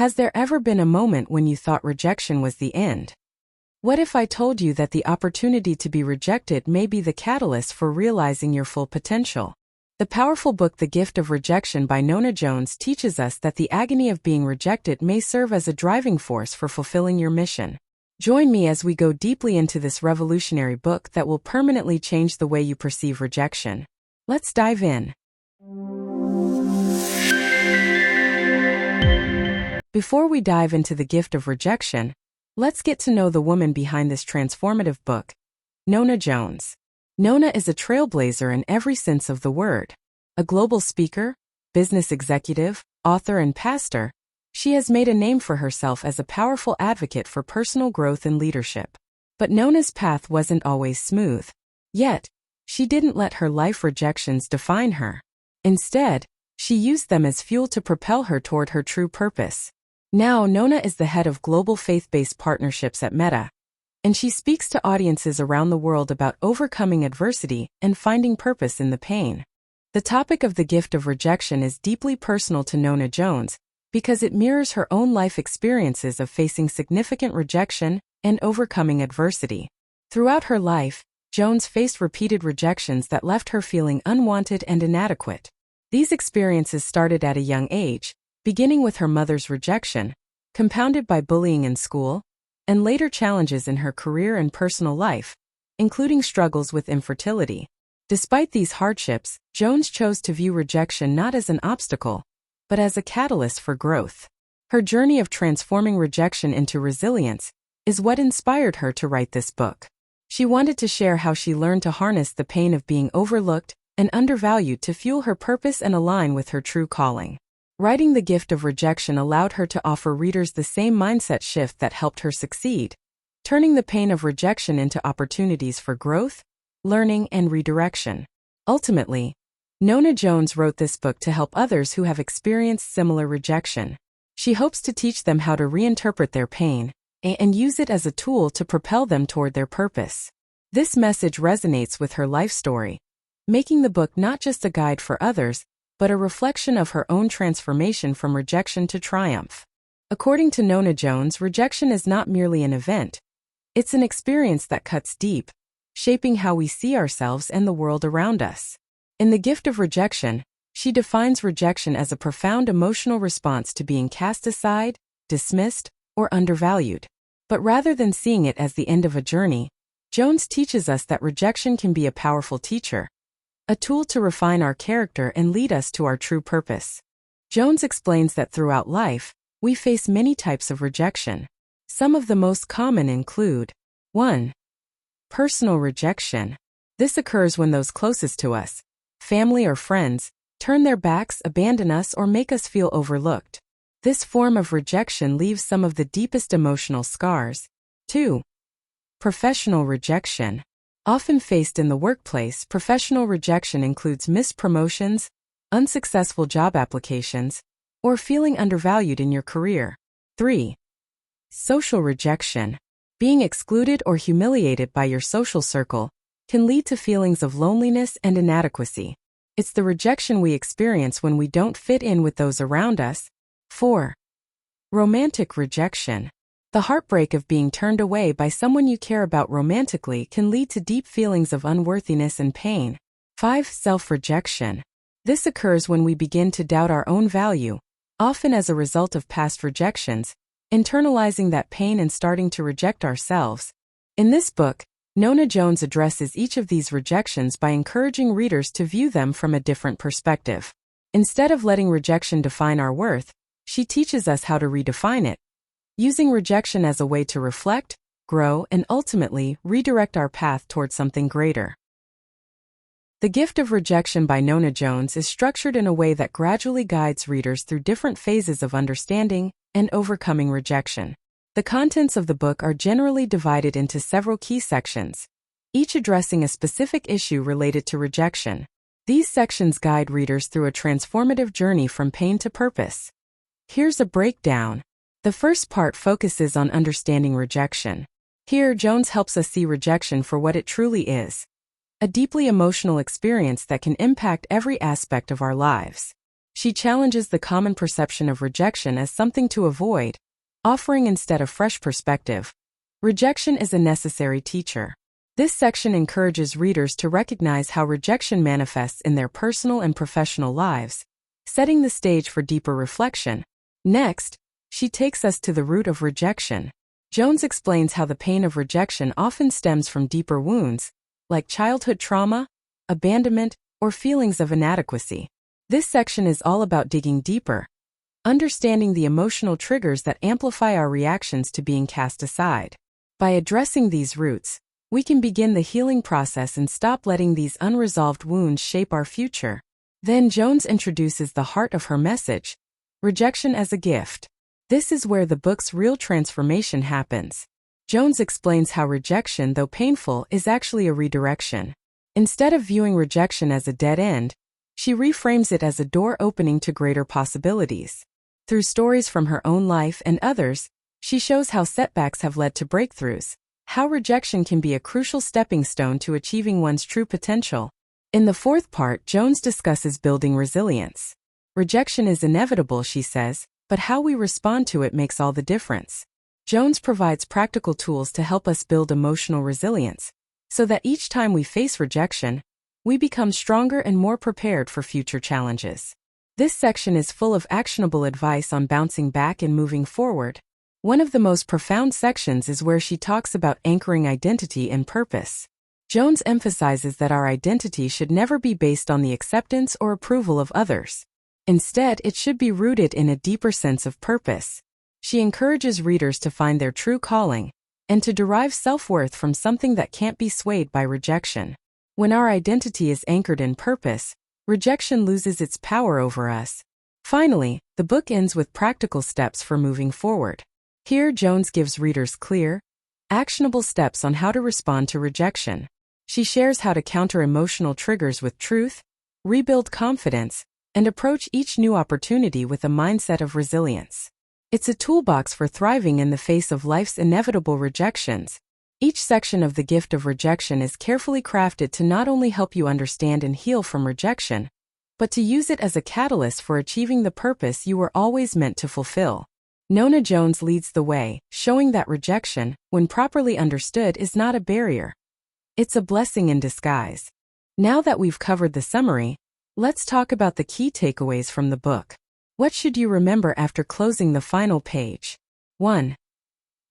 Has there ever been a moment when you thought rejection was the end? What if I told you that the opportunity to be rejected may be the catalyst for realizing your full potential? The powerful book The Gift of Rejection by Nona Jones teaches us that the agony of being rejected may serve as a driving force for fulfilling your mission. Join me as we go deeply into this revolutionary book that will permanently change the way you perceive rejection. Let's dive in. Before we dive into The Gift of Rejection, let's get to know the woman behind this transformative book, Nona Jones. Nona is a trailblazer in every sense of the word. A global speaker, business executive, author, and pastor, she has made a name for herself as a powerful advocate for personal growth and leadership. But Nona's path wasn't always smooth. Yet, she didn't let her life rejections define her. Instead, she used them as fuel to propel her toward her true purpose. Now, Nona is the head of global faith-based partnerships at Meta, and she speaks to audiences around the world about overcoming adversity and finding purpose in the pain. The topic of The Gift of Rejection is deeply personal to Nona Jones because it mirrors her own life experiences of facing significant rejection and overcoming adversity. Throughout her life, Jones faced repeated rejections that left her feeling unwanted and inadequate. These experiences started at a young age, beginning with her mother's rejection, compounded by bullying in school, and later challenges in her career and personal life, including struggles with infertility. Despite these hardships, Jones chose to view rejection not as an obstacle, but as a catalyst for growth. Her journey of transforming rejection into resilience is what inspired her to write this book. She wanted to share how she learned to harness the pain of being overlooked and undervalued to fuel her purpose and align with her true calling. Writing The Gift of Rejection allowed her to offer readers the same mindset shift that helped her succeed, turning the pain of rejection into opportunities for growth, learning, and redirection. Ultimately, Nona Jones wrote this book to help others who have experienced similar rejection. She hopes to teach them how to reinterpret their pain and use it as a tool to propel them toward their purpose. This message resonates with her life story, making the book not just a guide for others, but a reflection of her own transformation from rejection to triumph. According to Nona Jones, rejection is not merely an event. It's an experience that cuts deep, shaping how we see ourselves and the world around us. In The Gift of Rejection, she defines rejection as a profound emotional response to being cast aside, dismissed, or undervalued. But rather than seeing it as the end of a journey, Jones teaches us that rejection can be a powerful teacher, a tool to refine our character and lead us to our true purpose. Jones explains that throughout life, we face many types of rejection. Some of the most common include 1. Personal rejection. This occurs when those closest to us, family or friends, turn their backs, abandon us, or make us feel overlooked. This form of rejection leaves some of the deepest emotional scars. 2. Professional rejection. Often faced in the workplace, professional rejection includes missed promotions, unsuccessful job applications, or feeling undervalued in your career. 3. Social rejection. Being excluded or humiliated by your social circle can lead to feelings of loneliness and inadequacy. It's the rejection we experience when we don't fit in with those around us. 4. Romantic rejection. The heartbreak of being turned away by someone you care about romantically can lead to deep feelings of unworthiness and pain. 5. Self-rejection. This occurs when we begin to doubt our own value, often as a result of past rejections, internalizing that pain and starting to reject ourselves. In this book, Nona Jones addresses each of these rejections by encouraging readers to view them from a different perspective. Instead of letting rejection define our worth, she teaches us how to redefine it, using rejection as a way to reflect, grow, and ultimately redirect our path toward something greater. The Gift of Rejection by Nona Jones is structured in a way that gradually guides readers through different phases of understanding and overcoming rejection. The contents of the book are generally divided into several key sections, each addressing a specific issue related to rejection. These sections guide readers through a transformative journey from pain to purpose. Here's a breakdown. The first part focuses on understanding rejection. Here, Jones helps us see rejection for what it truly is: a deeply emotional experience that can impact every aspect of our lives. She challenges the common perception of rejection as something to avoid, offering instead a fresh perspective. Rejection is a necessary teacher. This section encourages readers to recognize how rejection manifests in their personal and professional lives, setting the stage for deeper reflection. Next, she takes us to the root of rejection. Jones explains how the pain of rejection often stems from deeper wounds, like childhood trauma, abandonment, or feelings of inadequacy. This section is all about digging deeper, understanding the emotional triggers that amplify our reactions to being cast aside. By addressing these roots, we can begin the healing process and stop letting these unresolved wounds shape our future. Then Jones introduces the heart of her message: rejection as a gift. This is where the book's real transformation happens. Jones explains how rejection, though painful, is actually a redirection. Instead of viewing rejection as a dead end, she reframes it as a door opening to greater possibilities. Through stories from her own life and others, she shows how setbacks have led to breakthroughs, how rejection can be a crucial stepping stone to achieving one's true potential. In the fourth part, Jones discusses building resilience. Rejection is inevitable, she says, but how we respond to it makes all the difference. Jones provides practical tools to help us build emotional resilience, so that each time we face rejection, we become stronger and more prepared for future challenges. This section is full of actionable advice on bouncing back and moving forward. One of the most profound sections is where she talks about anchoring identity and purpose. Jones emphasizes that our identity should never be based on the acceptance or approval of others. Instead, it should be rooted in a deeper sense of purpose. She encourages readers to find their true calling and to derive self-worth from something that can't be swayed by rejection. When our identity is anchored in purpose, rejection loses its power over us. Finally, the book ends with practical steps for moving forward. Here, Jones gives readers clear, actionable steps on how to respond to rejection. She shares how to counter emotional triggers with truth, rebuild confidence, and approach each new opportunity with a mindset of resilience. It's a toolbox for thriving in the face of life's inevitable rejections. Each section of the Gift of Rejection is carefully crafted to not only help you understand and heal from rejection, but to use it as a catalyst for achieving the purpose you were always meant to fulfill. Nona Jones leads the way, showing that rejection, when properly understood, is not a barrier. It's a blessing in disguise. Now that we've covered the summary, let's talk about the key takeaways from the book. What should you remember after closing the final page? 1.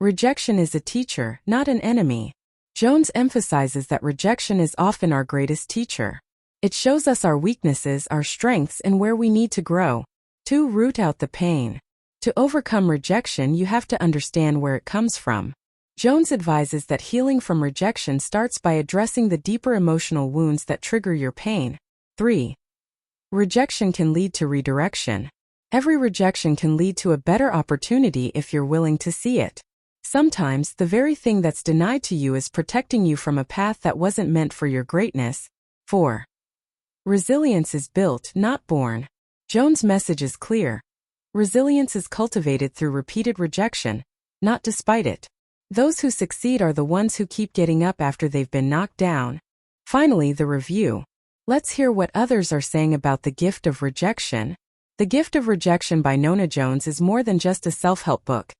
Rejection is a teacher, not an enemy. Jones emphasizes that rejection is often our greatest teacher. It shows us our weaknesses, our strengths, and where we need to grow. 2. Root out the pain. To overcome rejection, you have to understand where it comes from. Jones advises that healing from rejection starts by addressing the deeper emotional wounds that trigger your pain. 3. Rejection can lead to redirection. Every rejection can lead to a better opportunity if you're willing to see it. Sometimes, the very thing that's denied to you is protecting you from a path that wasn't meant for your greatness. 4. Resilience is built, not born. Jones' message is clear. Resilience is cultivated through repeated rejection, not despite it. Those who succeed are the ones who keep getting up after they've been knocked down. Finally, the review. Let's hear what others are saying about The Gift of Rejection. The Gift of Rejection by Nona Jones is more than just a self-help book.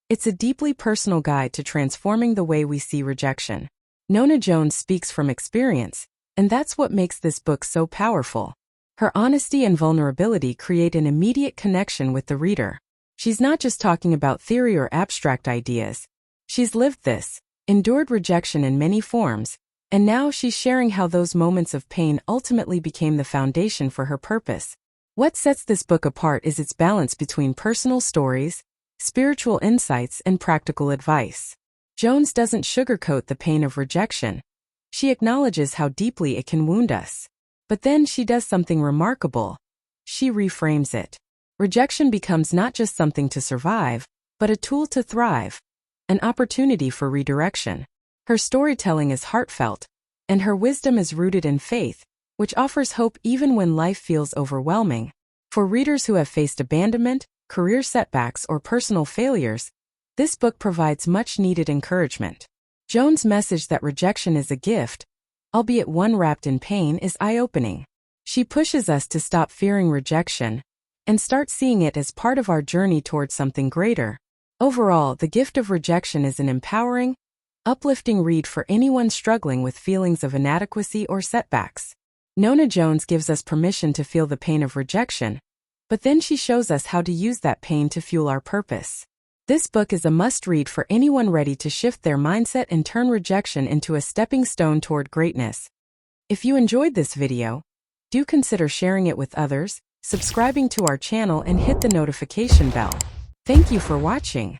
It's a deeply personal guide to transforming the way we see rejection. Nona Jones speaks from experience, and that's what makes this book so powerful. Her honesty and vulnerability create an immediate connection with the reader. She's not just talking about theory or abstract ideas. She's lived this, endured rejection in many forms, and now she's sharing how those moments of pain ultimately became the foundation for her purpose. What sets this book apart is its balance between personal stories, spiritual insights, and practical advice. Jones doesn't sugarcoat the pain of rejection. She acknowledges how deeply it can wound us. But then she does something remarkable. She reframes it. Rejection becomes not just something to survive, but a tool to thrive, an opportunity for redirection. Her storytelling is heartfelt, and her wisdom is rooted in faith, which offers hope even when life feels overwhelming. For readers who have faced abandonment, career setbacks, or personal failures, this book provides much-needed encouragement. Jones' message that rejection is a gift, albeit one wrapped in pain, is eye-opening. She pushes us to stop fearing rejection, and start seeing it as part of our journey towards something greater. Overall, The Gift of Rejection is an empowering, uplifting read for anyone struggling with feelings of inadequacy or setbacks. Nona Jones gives us permission to feel the pain of rejection, but then she shows us how to use that pain to fuel our purpose. This book is a must-read for anyone ready to shift their mindset and turn rejection into a stepping stone toward greatness. If you enjoyed this video, do consider sharing it with others, subscribing to our channel, and hit the notification bell. Thank you for watching.